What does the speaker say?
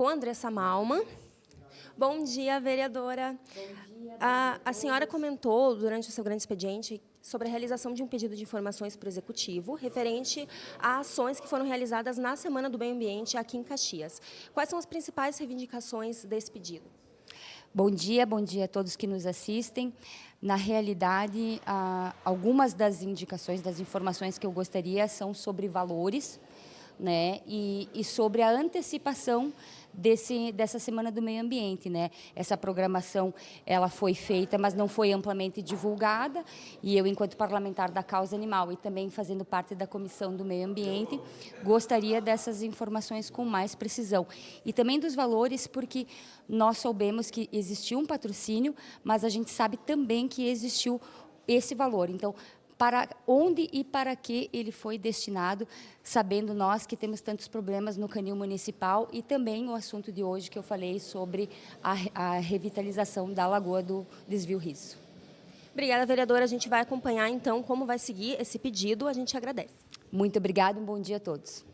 Com Andressa Malman. Bom dia, vereadora. Bom dia. A senhora comentou, durante o seu grande expediente, sobre a realização de um pedido de informações para o Executivo, referente a ações que foram realizadas na Semana do Meio Ambiente aqui em Caxias. Quais são as principais reivindicações desse pedido? Bom dia a todos que nos assistem. Na realidade, algumas das indicações, das informações que eu gostaria são sobre valores, né, e sobre a antecipação dessa Semana do Meio Ambiente, né? Essa programação, ela foi feita, mas não foi amplamente divulgada, e eu, enquanto parlamentar da causa animal e também fazendo parte da Comissão do Meio Ambiente, gostaria dessas informações com mais precisão. E também dos valores, porque nós soubemos que existiu um patrocínio, mas a gente sabe também que existiu esse valor. Então, para onde e para que ele foi destinado, sabendo nós que temos tantos problemas no canil municipal, e também o assunto de hoje que eu falei sobre a revitalização da Lagoa do Desvio Risso. Obrigada, vereadora. A gente vai acompanhar, então, como vai seguir esse pedido. A gente agradece. Muito obrigada e um bom dia a todos.